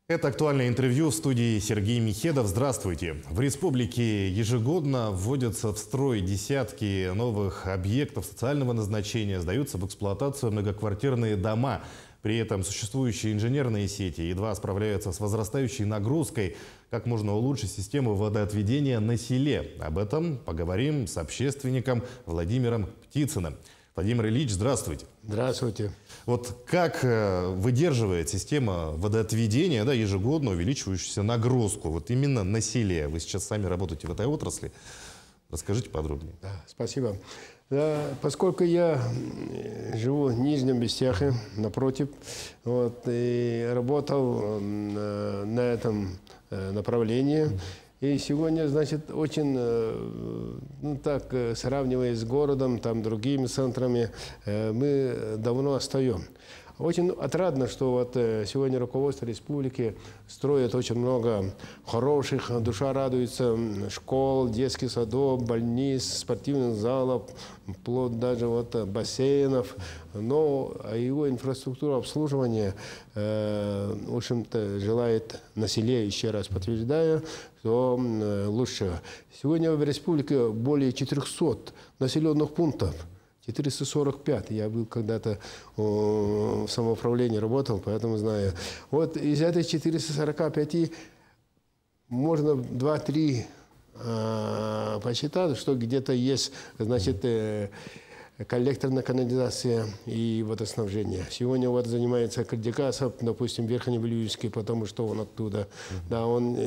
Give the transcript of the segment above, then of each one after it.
Это актуальное интервью в студии Сергей Михедов. Здравствуйте. В республике ежегодно вводятся в строй десятки новых объектов социального назначения, сдаются в эксплуатацию многоквартирные дома. При этом существующие инженерные сети едва справляются с возрастающей нагрузкой. Как можно улучшить систему водоотведения на селе? Об этом поговорим с общественником Владимиром Птицыным. Владимир Ильич, здравствуйте. Здравствуйте. Вот как выдерживает система водоотведения ежегодно увеличивающуюся нагрузку вот именно на селе? Вы сейчас сами работаете в этой отрасли. Расскажите подробнее. Да, спасибо. Да, поскольку я живу в Нижнем Бестяхе, напротив, и работал на этом направлении. И сегодня, значит, очень, сравнивая с городом, там, другими центрами, мы давно отстаем. Очень отрадно, что вот сегодня руководство республики строит очень много хороших, душа радуется, школ, детских садов, больниц, спортивных залов, вплоть даже вот бассейнов. Но его инфраструктура обслуживания, в общем-то, желает на селе, еще раз подтверждаю, что лучше. Сегодня в республике более 400 населенных пунктов. 445. Я был когда-то в самоуправлении, работал, поэтому знаю. Вот из этой 445 можно 2-3 посчитать, что где-то есть, значит, коллекторная канализация и водоснабжение. Сегодня вот занимается Кардикасов, допустим, Верхневлюйский, потому что он оттуда. Да, он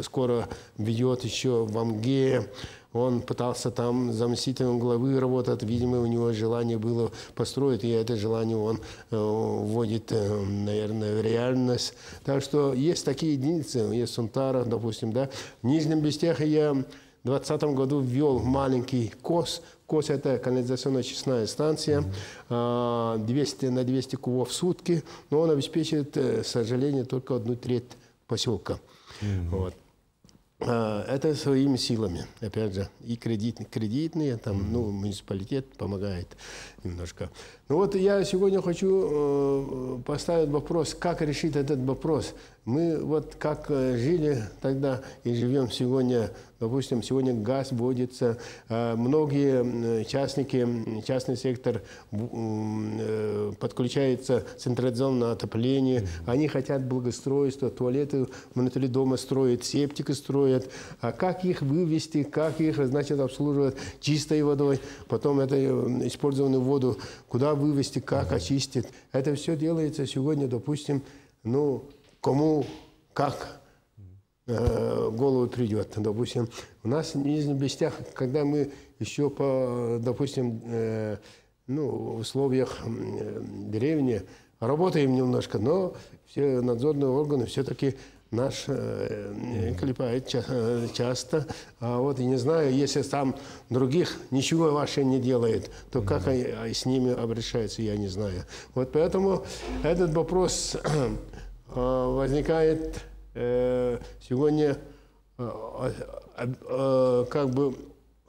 скоро ведет еще в Амге. Он пытался там заместителем главы работать. Видимо, у него желание было построить, и это желание он вводит, наверное, в реальность. Так что есть такие единицы, есть Сунтара, допустим, да. В Нижнем Бестяхе я в 2020 году ввел маленький КОС. КОС – это канализационно-очистная станция, 200 на 200 кубов в сутки, но он обеспечивает, к сожалению, только 1/3 поселка. Вот. Это своими силами, опять же, и кредитные, там, муниципалитет помогает немножко. Ну вот я сегодня хочу поставить вопрос, как решить этот вопрос. Мы вот как жили тогда и живем сегодня, допустим, сегодня газ вводится, многие частный сектор подключается централизованное отопление, они хотят благоустройства, туалеты внутри дома строят, септики строят, а как их вывести, как их, значит, обслуживать чистой водой, потом это использованную воду, куда вывести, как очистить. Это все делается сегодня, допустим, кому как в голову придет. Допустим, у нас в Нижнем Бестяхе, когда мы еще допустим, в условиях деревни работаем немножко, но все надзорные органы все-таки наш клепает часто. И не знаю, если там других ничего вообще не делает, то как с ними обращаются, я не знаю. Вот поэтому этот вопрос возникает сегодня как бы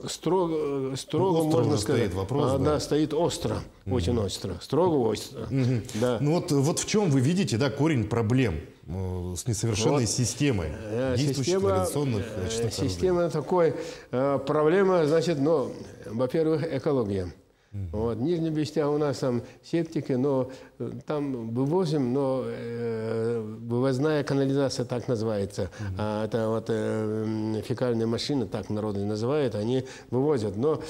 строго можно сказать. Стоит вопрос, да, стоит остро, очень остро, строго остро. Да. Вот в чем вы видите, корень проблем с несовершенной системой действующих традиционных очистных сооружений? Система такой, проблема, значит, во-первых, экология. Вот, в Нижнем Бестяхе у нас там септики, но там вывозим, но вывозная канализация так называется. Это вот фекальные машины, так народы называют, они вывозят. Но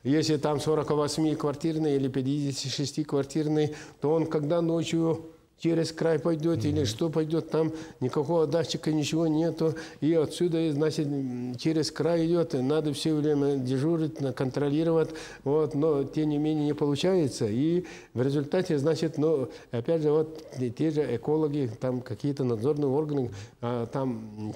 если там 48-квартирный или 56-квартирный, то он когда ночью через край пойдет или что пойдет, там никакого датчика, ничего нету. И отсюда, значит, через край идет, надо все время дежурить, контролировать. Вот, но, тем не менее, не получается. И в результате, значит, опять же, вот те же экологи, там какие-то надзорные органы, там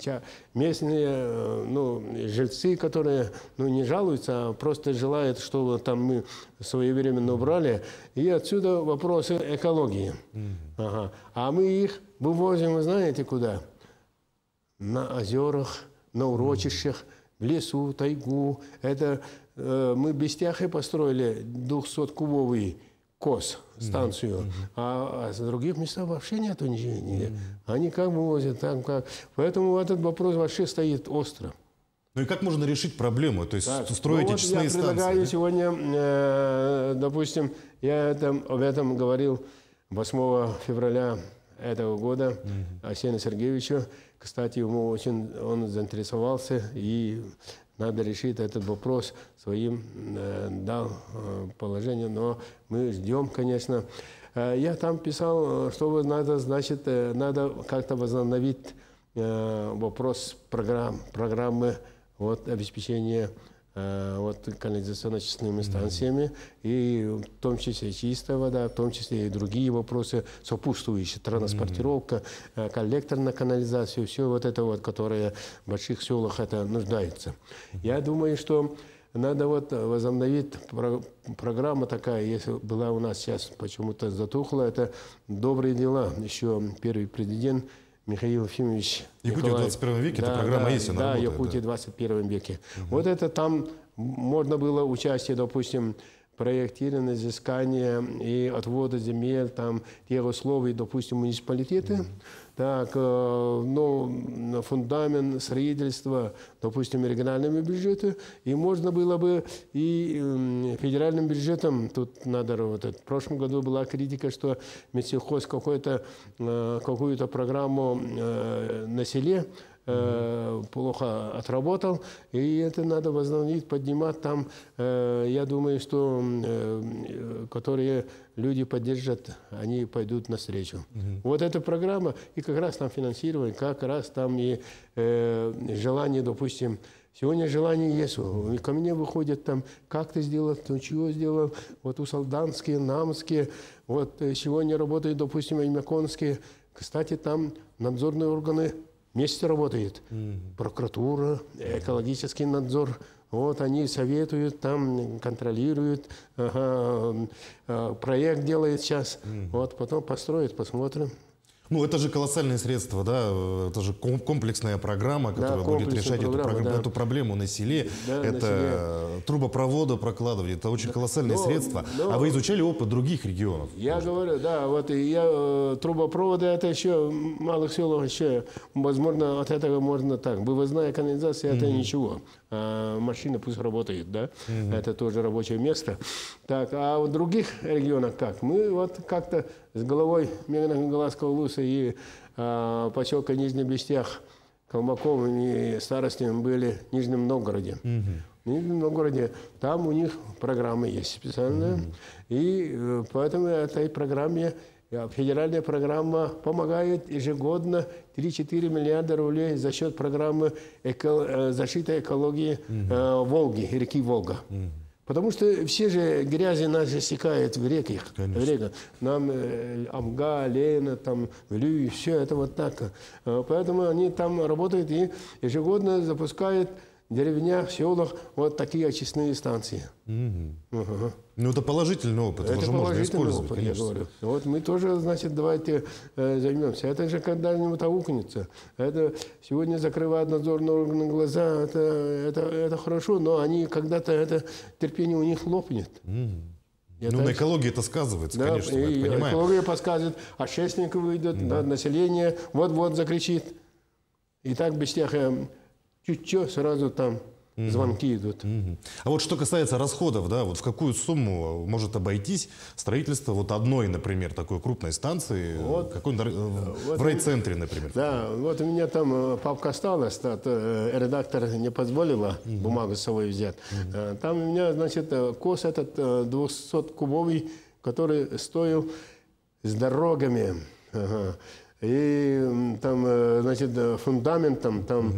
местные, жильцы, которые, не жалуются, а просто желают, что там мы своевременно убрали. И отсюда вопросы экологии. А мы их вывозим, вы знаете, куда? На озерах, на урочищах, в лесу, тайгу. Это мы в Бестяхе построили 200-кубовый КОС, станцию, а с других местах вообще нету ничего. Они как бы возят, там как. Поэтому этот вопрос вообще стоит остро. Ну и как можно решить проблему? То есть Так, устроить ну очистные я станции? предлагаю Да? сегодня, допустим, я об этом говорил 8 февраля этого года Арсению Сергеевичу. Кстати, он заинтересовался, и надо решить этот вопрос своим дал положением. Но мы ждем, конечно. Я там писал, что надо, значит, надо как-то возобновить вопрос программы вот, обеспечения вот, канализационно-очистными станциями, и в том числе чистая вода, в том числе и другие вопросы сопутствующие, транспортировка, коллектор на канализацию, все вот это вот, которое в больших селах это нуждается. Я думаю, что надо вот возобновить программа такая, если была у нас сейчас почему-то затухла, это «Добрые дела». Еще первый президент Михаил Ефимович Якутия в 21 веке, эта программа есть, она работает. Да, Якутия в 21 веке. Вот это там можно было участие, допустим, проектирование, изыскание и отвода земель, там, тех условий, допустим, муниципалитеты. Так, ну, фундамент, строительство, допустим, региональными бюджеты. И можно было бы и федеральным бюджетом тут надо работать. В прошлом году была критика, что Медсельхоз какую-то программу на селе плохо отработал, и это надо возобновить, поднимать там. Я думаю, что которые люди поддержат, они пойдут навстречу. Вот эта программа, и как раз там финансирование, как раз там и желание, допустим, сегодня желание есть. Ко мне выходят там, как ты сделал, ну, чего сделал. Вот у Салданские, Намские, вот сегодня работают, допустим, Аймяконские. Кстати, там надзорные органы вместе работают. Прокуратура, экологический надзор. Вот они советуют, там контролируют. Проект делает сейчас. Вот потом построят, посмотрим. Ну, это же колоссальные средства, да, это же комплексная программа, которая будет решать эту проблему на селе. Да, это трубопроводы прокладывать, это очень колоссальные средства. А вы изучали опыт других регионов? Я говорю, да, вот трубопроводы, это еще в малых селах еще, возможно, от этого можно так. Вывозная канализация, это ничего. Машина пусть работает, да, это тоже рабочее место. Так, а в других регионах как? Мы вот как-то с головой Мегнаголовского Луса и поселка Нижний Бестях, Колмаковыми старостями были в Нижнем Новгороде. В Нижнем Новгороде там у них программа есть специальная, и поэтому этой программе федеральная программа помогает ежегодно 3-4 миллиарда рублей за счет программы защиты экологии Волги, реки Волга. Потому что все же грязи наши стекают в реках. Нам Амга, Лена, там, Лю, все это вот так. Поэтому они там работают и ежегодно запускают в деревнях, в селах вот такие очистные станции. Ну, это положительный опыт, это же можно использовать, опыт, я говорю. Вот мы тоже, значит, давайте займемся. Это же когда-нибудь аукнется. Это сегодня закрывают надзорные органы глаза, это хорошо, но они когда-то, это терпение у них лопнет. На экологии это сказывается, да, конечно, мы это понимаем. Экология подсказывает, общественники выйдут, население вот-вот закричит. И так без тех чуть-чуть сразу там звонки идут. А вот что касается расходов, да, вот в какую сумму может обойтись строительство вот одной, например, такой крупной станции, вот, в райцентре, например? Да, вот у меня там папка осталась, редактор не позволила бумагу с собой взять. Там у меня, значит, КОС этот 200-кубовый, который стоил с дорогами. И там, значит, фундаментом, там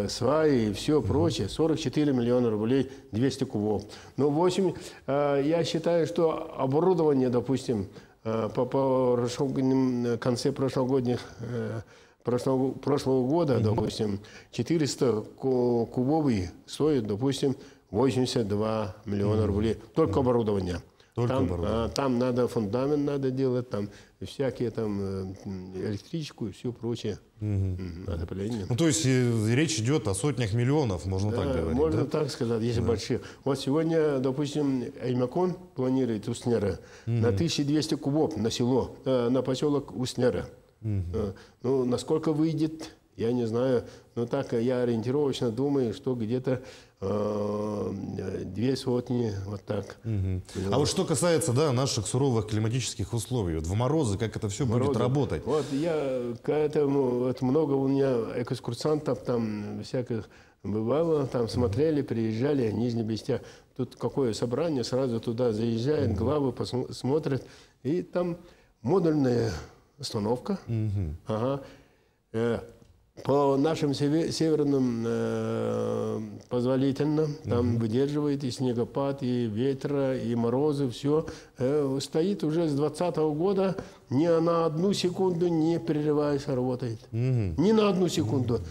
сваи и все прочее, 44 миллиона рублей, 200 кубов. Ну, 8, я считаю, что оборудование, допустим, по конце прошлого года, допустим, 400 кубовый стоит, допустим, 82 миллиона рублей. Только оборудование. Там надо фундамент надо делать, там всякие там электричку и все прочее. Отопление. Ну, то есть речь идет о сотнях миллионов, можно так говорить. Можно так сказать, если большие. Вот сегодня, допустим, Аймакон планирует Уснера на 1200 кубов на село, на поселок Уснера. Ну, насколько выйдет, я не знаю. Но так я ориентировочно думаю, что где-то 2 сотни, вот так. А вот что касается, да, наших суровых климатических условий, вот в морозы, как это все будет работать? Вот я к этому, вот много у меня экскурсантов там всяких бывало, там смотрели, приезжали, Нижний Бестях. Тут какое собрание, сразу туда заезжает, главы смотрят, и там модульная установка. Ага. По нашим северным позволительным, там выдерживает и снегопад, и ветра, и морозы, все. Стоит уже с 2020 года, ни на одну секунду не прерываясь работает. Ни на одну секунду.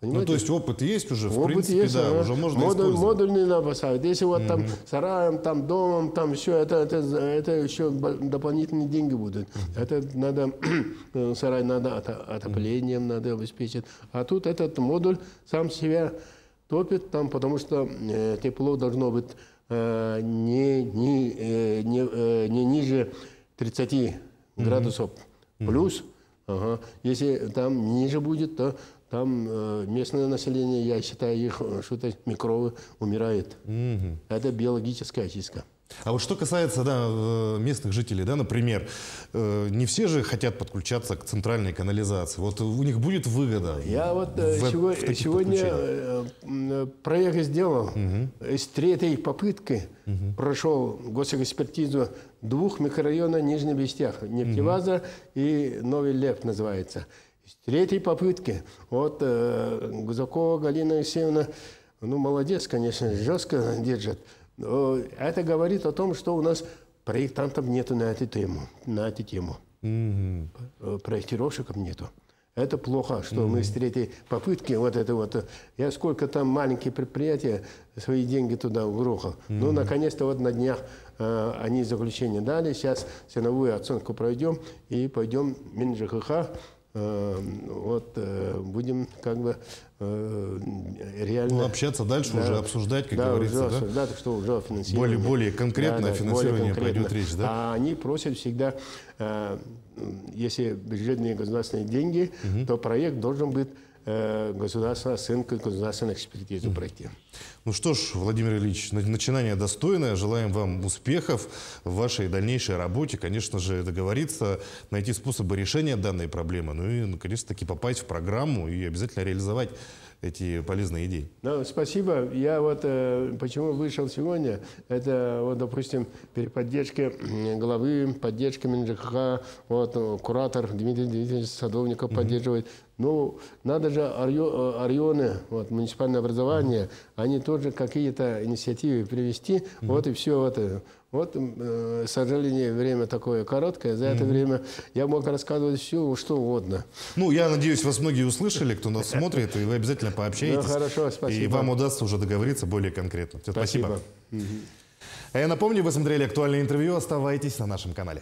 Понимаете? Ну, то есть опыт есть уже, в принципе, есть, да, уже можно использовать. Модульный надо поставить. Если вот там сараем, там домом, там все, это еще дополнительные деньги будут. Это надо, сарай надо отоплением надо обеспечить. А тут этот модуль сам себя топит, там, потому что тепло должно быть не ниже 30 градусов плюс. Ага. Если там ниже будет, то там местное население, я считаю, их что-то микробы умирает. Это биологическая очистка. А вот что касается, да, местных жителей, да, например, не все же хотят подключаться к центральной канализации. Вот у них будет выгода. Я вот сегодня проект сделал. С 3-й попытки прошел госэкспертизу 2 микрорайонов Нижний Бестях. Нефтеваза и Новый Лев называется. С 3-й попытки. Вот Гузакова Галина Алексеевна, ну, молодец, конечно, жестко держит. Это говорит о том, что у нас проектантов нету на эту тему. Проектировщиков нету. Это плохо, что мы с 3-й попытки, вот это вот, я сколько там маленькие предприятия свои деньги туда угрохал. Ну, наконец-то вот на днях они заключение дали, сейчас ценовую оценку пройдем и пойдем в Минжихх. Вот будем как бы реально общаться дальше, уже обсуждать, как говорится, уже обсуждать, что уже финансирование. Более конкретно о финансировании пойдет речь, да? А они просят всегда, если бюджетные государственные деньги, то проект должен быть государственная оценка, государственная экспертиза проекта. Ну что ж, Владимир Ильич, начинание достойное. Желаем вам успехов в вашей дальнейшей работе. Конечно же, договориться, найти способы решения данной проблемы. Ну и, наконец-таки, попасть в программу и обязательно реализовать эти полезные идеи. Ну, спасибо. Я вот почему вышел сегодня, это, вот, допустим, при поддержке главы, поддержке Минжихх, вот, куратор Дмитрий Дмитриевич Садовников поддерживает. Ну, надо же Орионы, вот, муниципальное образование, они тоже какие-то инициативы привести, вот и все это. Вот, к сожалению, время такое короткое. За это время я мог рассказывать все, что угодно. Ну, я надеюсь, вас многие услышали, кто нас смотрит, и вы обязательно пообщаетесь. Ну, хорошо, спасибо. И вам удастся уже договориться более конкретно. Все, спасибо. А я напомню, вы смотрели актуальное интервью. Оставайтесь на нашем канале.